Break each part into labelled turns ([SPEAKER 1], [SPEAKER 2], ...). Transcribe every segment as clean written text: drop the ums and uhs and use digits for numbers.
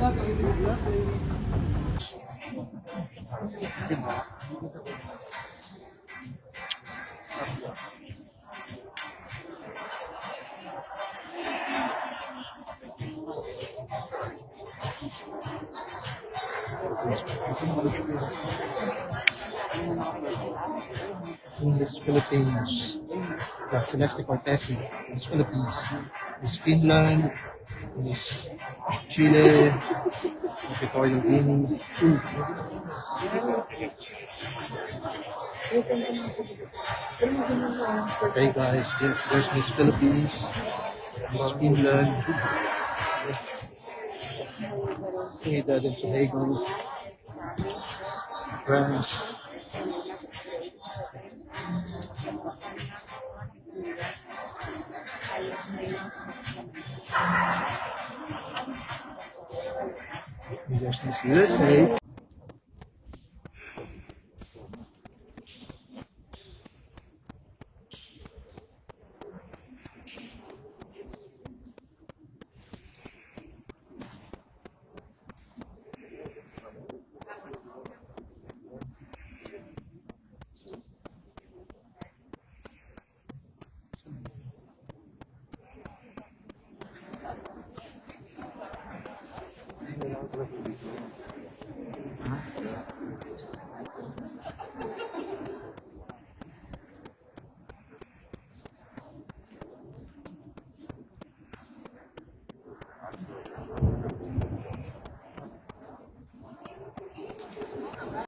[SPEAKER 1] Miss Philippines, Celeste Cortesi, Miss Philippines, Miss Finland, Miss Chile, Miss Equatorial Guinea. Okay guys, there's Miss Philippines, Miss Finland, Trinidad and Tobago, France. There's Miss USA.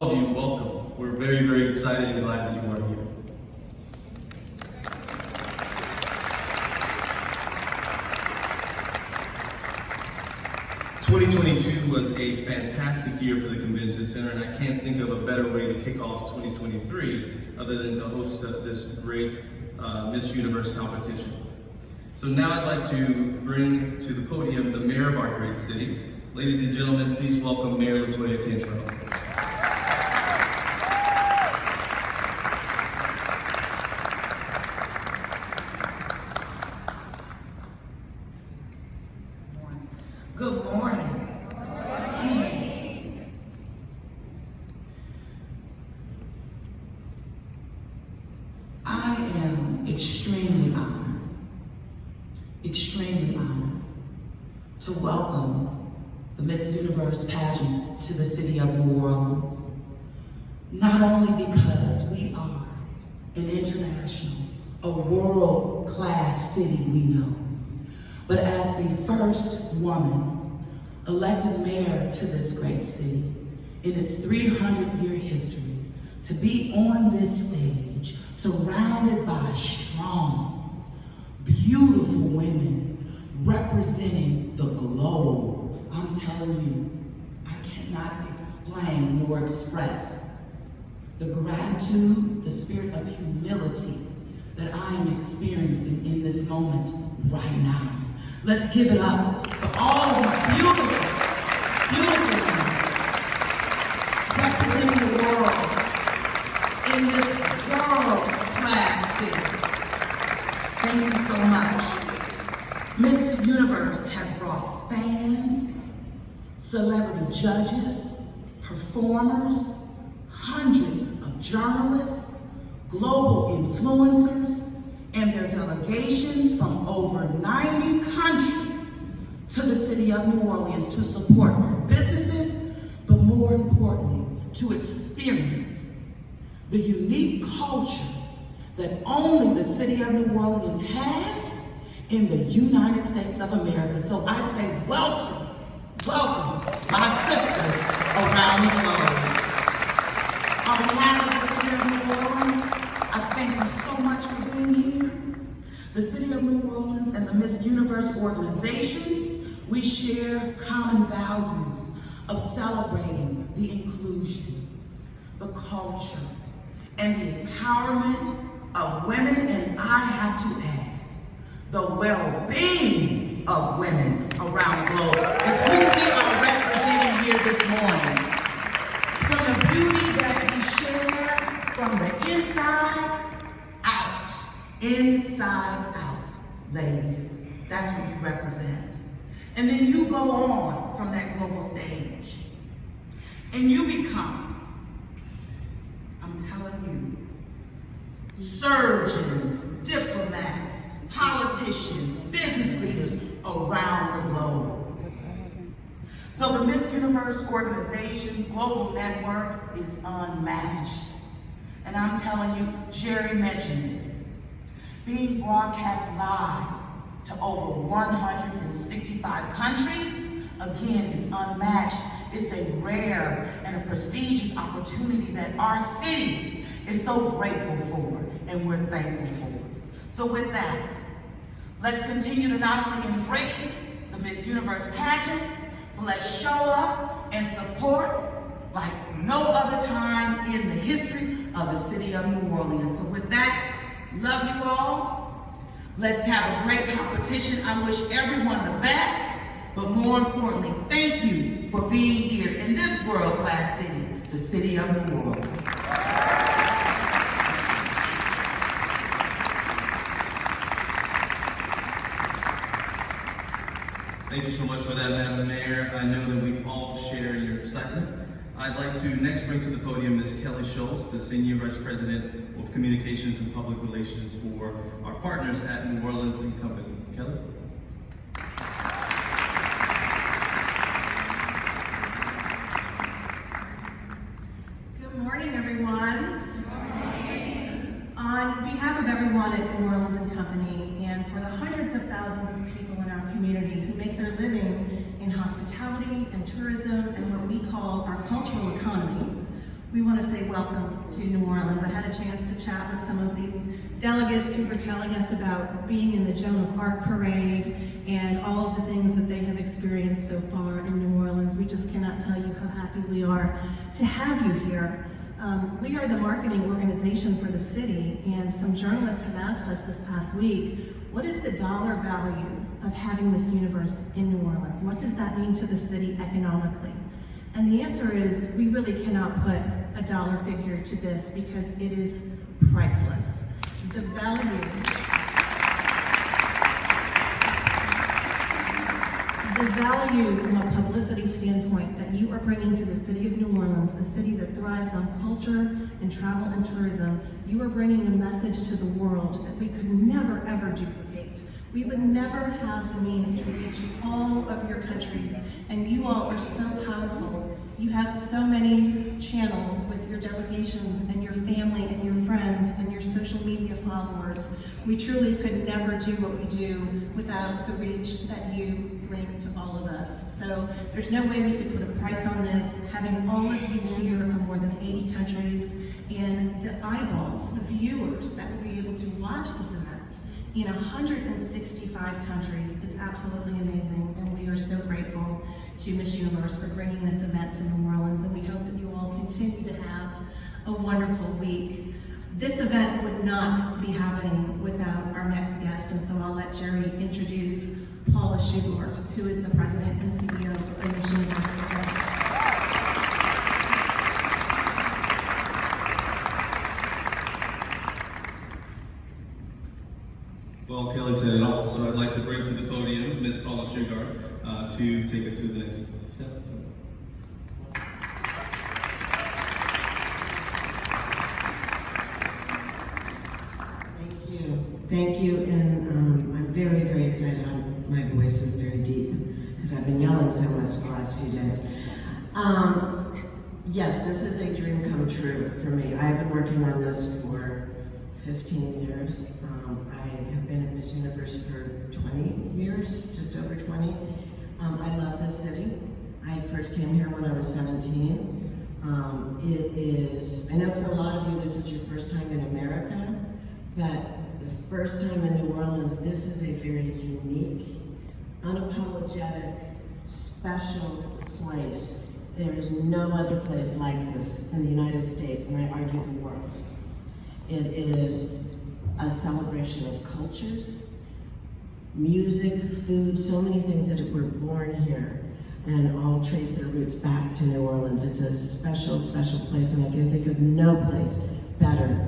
[SPEAKER 2] All of you, welcome. We're very, very excited and glad that you are here. "2022 was a fantastic year for the Convention Center, and I can't think of a better way to kick off 2023 other than to host this great Miss Universe competition. So now I'd like to bring to the podium the mayor of our great city. Ladies and gentlemen, please welcome Mayor Latoya Cantrell.
[SPEAKER 3] Good morning. I am extremely honored to welcome the Miss Universe pageant to the city of New Orleans. Not only because we are an international, a world-class city we know, but as the first woman elected mayor to this great city in its 300-year history, to be on this stage surrounded by strong, beautiful women representing the globe. I'm telling you, I cannot explain nor express the gratitude, the spirit of humility that I am experiencing in this moment right now. Let's give it up for all these beautiful, beautiful women representing the world in this world-class city. Thank you so much. Miss Universe has brought fans, celebrity judges, performers, hundreds of journalists, global influencers, and their delegations from over 90 countries to the city of New Orleans to support our businesses, but more importantly, to experience the unique culture that only the city of New Orleans has in the United States of America. So I say welcome, welcome, my sisters around the globe. On behalf of the city of New Orleans, I thank you so much for being here. The city of New Orleans and the Miss Universe organization, we share common values of celebrating the inclusion, the culture, and the empowerment of women, and I have to add, the well-being of women around the globe. It's who we are representing here this morning. From the beauty that we share from the inside out. Inside out, ladies. That's what you represent. And then you go on from that global stage. And you become, I'm telling you, surgeons, diplomats, politicians, business leaders around the globe. So the Miss Universe organization's global network is unmatched. And I'm telling you, Jerry mentioned it. Being broadcast live to over 165 countries, again, is unmatched. It's a rare and a prestigious opportunity that our city is so grateful for and we're thankful for. So with that, let's continue to not only embrace the Miss Universe pageant, but let's show up and support like no other time in the history of the city of New Orleans. So with that, love you all. Let's have a great competition. I wish everyone the best, but more importantly, thank you for being here in this world-class city, the city of New Orleans.
[SPEAKER 2] Thank you so much for that, Madam Mayor. I know that we all share your excitement. I'd like to next bring to the podium Ms. Kelly Schultz, the Senior Vice President of Communications and Public Relations for our partners at New Orleans & Company. Kelly?
[SPEAKER 4] Good morning, everyone. On behalf of everyone at New Orleans & Company, and for the hundreds of thousands of people in our community who make their living in hospitality and tourism and what we call our cultural economy, we want to say welcome to New Orleans. I had a chance to chat with some of these delegates who were telling us about being in the Joan of Arc parade and all of the things that they have experienced so far in New Orleans. We just cannot tell you how happy we are to have you here. We are the marketing organization for the city, and some journalists have asked us this past week, what is the dollar value of having Miss Universe in New Orleans? What does that mean to the city economically? And the answer is, we really cannot put a dollar figure to this because it is priceless. The value from a publicity standpoint that you are bringing to the city of New Orleans, a city that thrives on culture and travel and tourism, you are bringing a message to the world that we could never ever duplicate. We would never have the means to reach all of your countries, and you all are so powerful. You have so many channels with your delegations and your family and your friends and your social media followers. We truly could never do what we do without the reach that you bring to all of us. So there's no way we could put a price on this. Having all of you here from more than 80 countries and the eyeballs, the viewers that will be able to watch this event in 165 countries is absolutely amazing, and we are so grateful to Miss Universe for bringing this event to New Orleans, and we hope that you all continue to have a wonderful week. This event would not be happening without our next guest, and so I'll let Jerry introduce Paula Shugart, who is the president and CEO of the Miss Universe.
[SPEAKER 2] Well, Kelly said it all, so I'd like to bring to the podium Ms. Paula Shugart to take us through the next step.
[SPEAKER 5] Thank you, and I'm very, very excited. My voice is very deep because I've been yelling so much the last few days. Yes, this is a dream come true for me. I've been working on this for 15 years. I have been at Miss Universe for 20 years, just over 20. I love this city. I first came here when I was 17. It is, I know for a lot of you this is your first time in America, but the first time in New Orleans, this is a very unique, unapologetic, special place. There is no other place like this in the United States, and I argue the world. It is a celebration of cultures, music, food, so many things that were born here and all trace their roots back to New Orleans. It's a special, special place, and I can think of no place better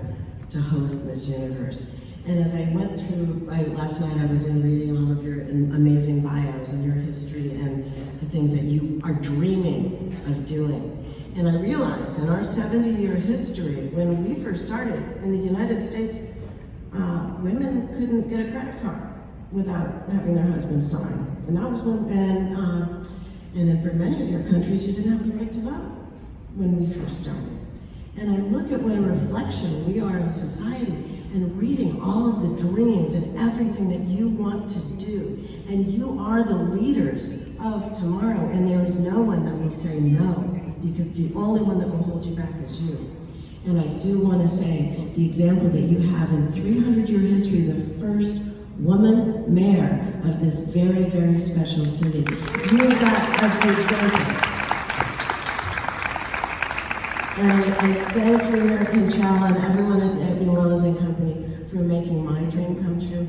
[SPEAKER 5] to host Miss Universe. And as I went through, last night I was in reading all of your amazing bios and your history and the things that you are dreaming of doing. And I realized in our 70-year history, when we first started in the United States, women couldn't get a credit card without having their husband sign. And that was when, and for many of your countries, you didn't have the right to vote when we first started. And I look at what a reflection we are of society and reading all of the dreams and everything that you want to do. And you are the leaders of tomorrow, and there is no one that will say no, because the only one that will hold you back is you. And I do want to say the example that you have in 300-year history, the first woman mayor of this very, very special city. Use that as the example. And I thank you, American Channel, and everyone at New Orleans and Company for making my dream come true.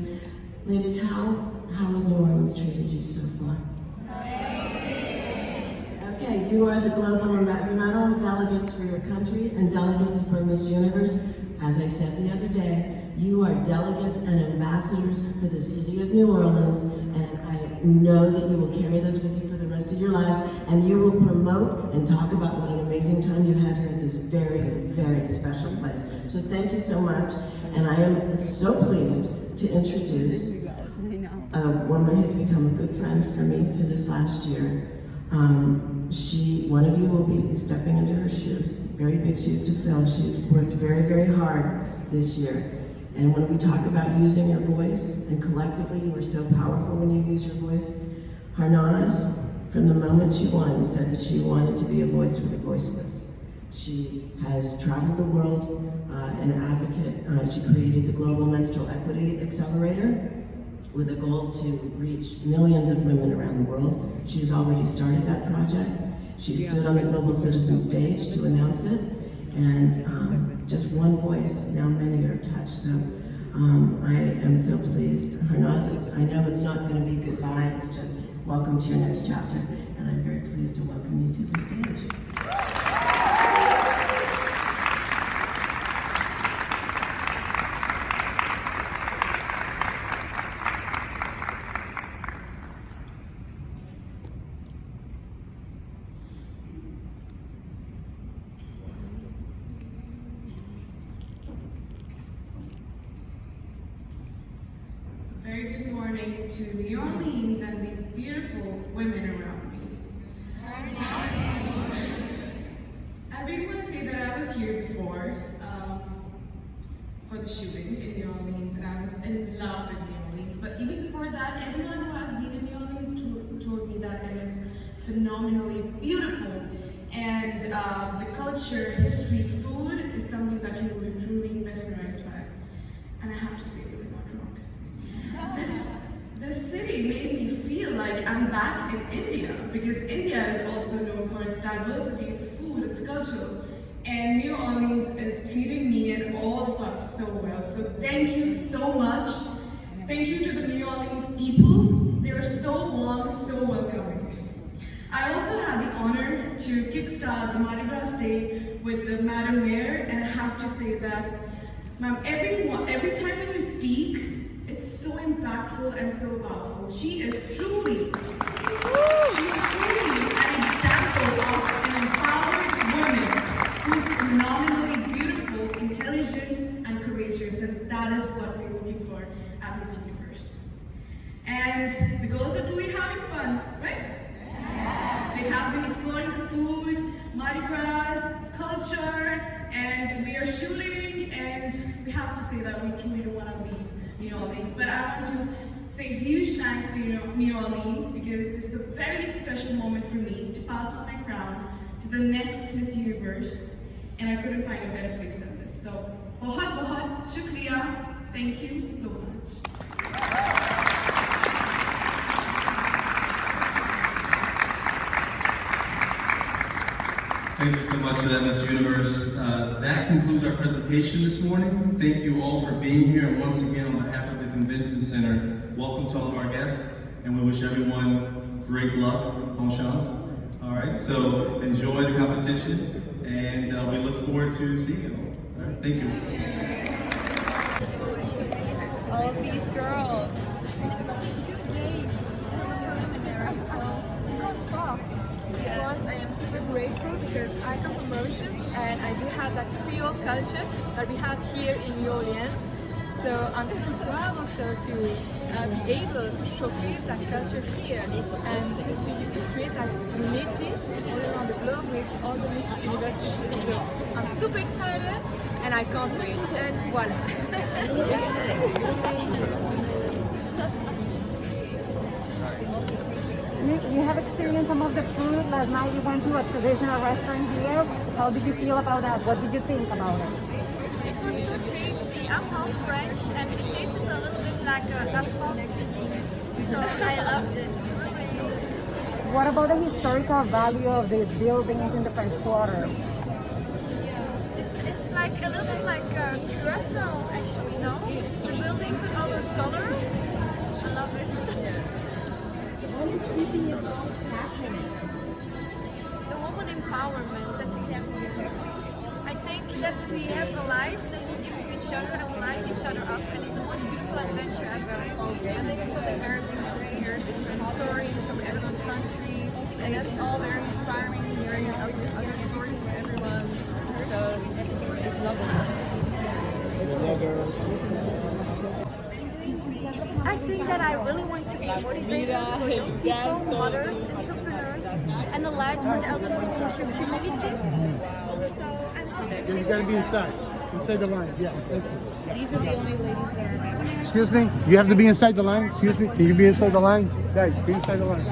[SPEAKER 5] Ladies, how has New Orleans treated you so far? Okay, you are the global, you're not only delegates for your country and delegates for Miss Universe. As I said the other day, you are delegates and ambassadors for the city of New Orleans, and I know that you will carry this with you for the rest of your lives, and you will promote and talk about what an amazing time you had here at this very, very special place. So thank you so much, and I am so pleased to introduce a woman who's become a good friend for me for this last year. One of you will be stepping into her shoes, very big shoes to fill. She's worked very, very hard this year. And when we talk about using your voice, and collectively you are so powerful when you use your voice, Harnaaz, from the moment she won, said that she wanted to be a voice for the voiceless. She has traveled the world, an advocate. She created the Global Menstrual Equity Accelerator with a goal to reach millions of women around the world. She has already started that project. She stood on the Global Citizen stage to announce it, and just one voice, now many are touched. So I am so pleased. Harnaaz, I know it's not going to be goodbye, it's just welcome to your next chapter, and I'm very pleased to welcome you to the stage.
[SPEAKER 6] Very good morning to New Orleans and these beautiful women around me. I really want to say that I was here before for the shooting in New Orleans, and I was in love with New Orleans. But even before that, everyone who has been in New Orleans told me that it is phenomenally beautiful. And the culture, history, food is something that you will be truly mesmerized by. And I have to say, they were not wrong. This city made me feel like I'm back in India, because India is also known for its diversity, its food, its culture. And New Orleans is treating me and all of us so well. So thank you so much. Thank you to the New Orleans people. They are so warm, so welcoming. I also had the honor to kickstart the Mardi Gras Day with the Madam Mayor, and I have to say that, ma'am, every time when you speak, it's so impactful and so powerful. She's truly an example of an empowered woman who's phenomenally beautiful, intelligent, and courageous, and that is what we're looking for at Miss Universe. And the girls are truly having fun, right? Yes. They have been exploring the food, Mardi Gras, culture, and we are shooting, and we have to say that we truly don't want to leave New Orleans. But I want to say huge thanks to New Orleans, because this is a very special moment for me to pass on my crown to the next Miss Universe, and I couldn't find a better place than this. So, bahut shukriya. Thank you so much.
[SPEAKER 2] Thank you so much for that, Miss Universe. That concludes our presentation this morning. Thank you all for being here, and once again, on behalf of the Convention Center, welcome to all of our guests, and we wish everyone great luck, bon chance. All right, so enjoy the competition, and we look forward to seeing you all. All right, thank you.
[SPEAKER 7] girls. And it's only 2 days for the preliminary, so it goes fast. Plus, I am super grateful because I come from Mauritius and I do have that Creole culture that we have here in New Orleans. So I'm super proud also to be able to showcase that culture here and just to create that unity all around the globe with all the Miss Universes. So I'm super excited and I can't wait. And voila.
[SPEAKER 8] You have experienced some of the food. Last night you went to a traditional restaurant here. How did you feel about that? What did you think about it?
[SPEAKER 7] It was so tasty. I'm half French and it tastes a little bit like a France cuisine. So I loved it.
[SPEAKER 8] What about the historical value of these buildings in the French Quarter?
[SPEAKER 7] It's like a little bit like Curacao actually, no? The buildings with all those colors. I love it.
[SPEAKER 8] What is keeping you so passionate?
[SPEAKER 7] The woman empowerment that we have here. I think that we have a light that we give to each other and we light each other up, and it's the most beautiful adventure ever. I think it's something very beautiful here, different stories from everyone's country, and that's all very inspiring, hearing other stories from everyone. So it's lovely. I think that I really want to be motivated for young people, mothers, entrepreneurs, and the light for the LGBTQ community. So I'm also
[SPEAKER 9] You gotta be inside the lines. Yeah, thank you.
[SPEAKER 7] These are the only ladies that are.
[SPEAKER 9] Excuse me, you have to be inside the line. Excuse me, can you be inside the line? Guys, be inside the line.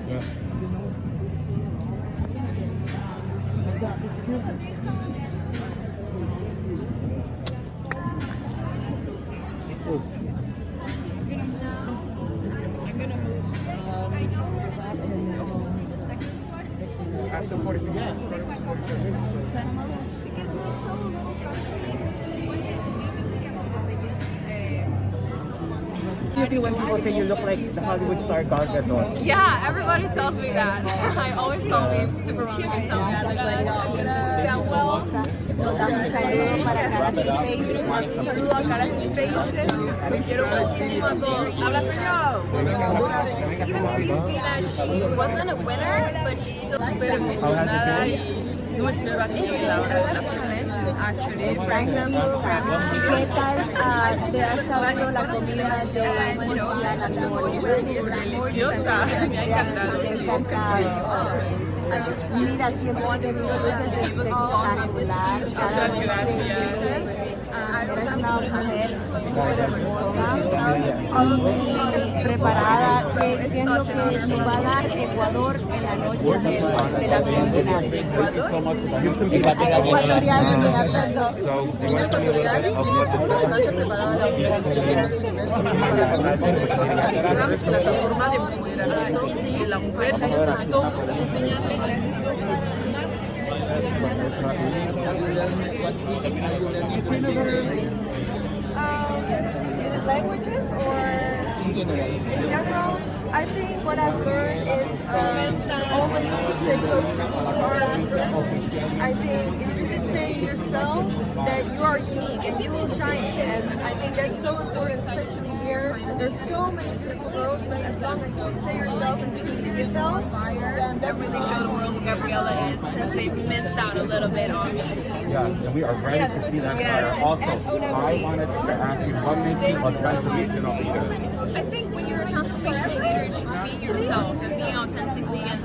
[SPEAKER 9] Yeah. Oh. After 40
[SPEAKER 7] Because we're so low
[SPEAKER 10] Do you feel when people say you look like the Hollywood star Gal Gadot?
[SPEAKER 7] Yeah, everybody tells me that. I always call me super wrong. They tell me I look like yeah, well, if those are the conditions, it has to be face, even though you see that she wasn't a winner, but she still finished. You know what's good about the challenges actually. For example,
[SPEAKER 8] ¿Qué tal te ha sabido la comida de Louisiana? Mira, siempre he tenido luces de espectacular. Cada vez que eres una mujer preparada. ¿Qué es lo que nos va a dar Ecuador en la noche de la semifinal? Ecuatoriano de Adkins.
[SPEAKER 11] Languages or in general? I think what I've learned is always stay close to who you are. I think if you just stay yourself, that you are unique and you will shine. And I think that's so important, especially here. There's so many beautiful girls, but as long as you stay yourself and true to yourself, then that really show the world who Gabriella is, since they've missed out a little bit on me.
[SPEAKER 10] Yes, and we are ready to see that fire. Also, I wanted to ask you, what makes you a transformational leader?
[SPEAKER 7] I think when you're a transformational leader, it's just being yourself and being authentically and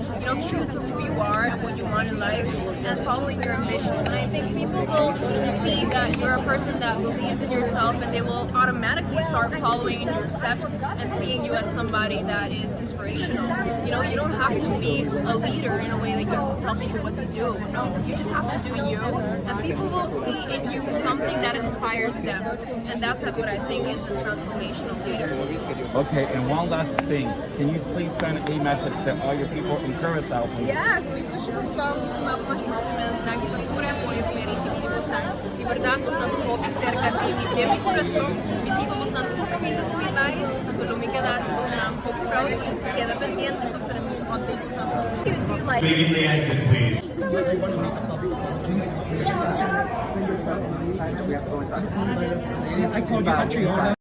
[SPEAKER 7] true to who you are and what you want in life and following your ambition. And I think people will see that you're a person that believes in yourself and they will automatically start following in your steps and seeing you as somebody that is inspirational. You don't have to be a leader in a way that you have to tell people what to do. No, you just have to do you, and people will see in you something that inspires them. And that's what I think is a transformational leader.
[SPEAKER 10] Okay, and one last thing. Can you please send a message to all your people in Curacao?
[SPEAKER 7] Yes, we do show songs, na cultura é apoio que merece me mostrar. De verdade, mostrando um pouco cerca de mim, de meu coração, me digo mostrando todo o caminho que me vai, tudo me queda mostrando um pouco proud, queda pendente, mostrando muito contente, mostrando tudo.
[SPEAKER 12] Begin the exit, please.
[SPEAKER 10] We have to go inside. I called the country.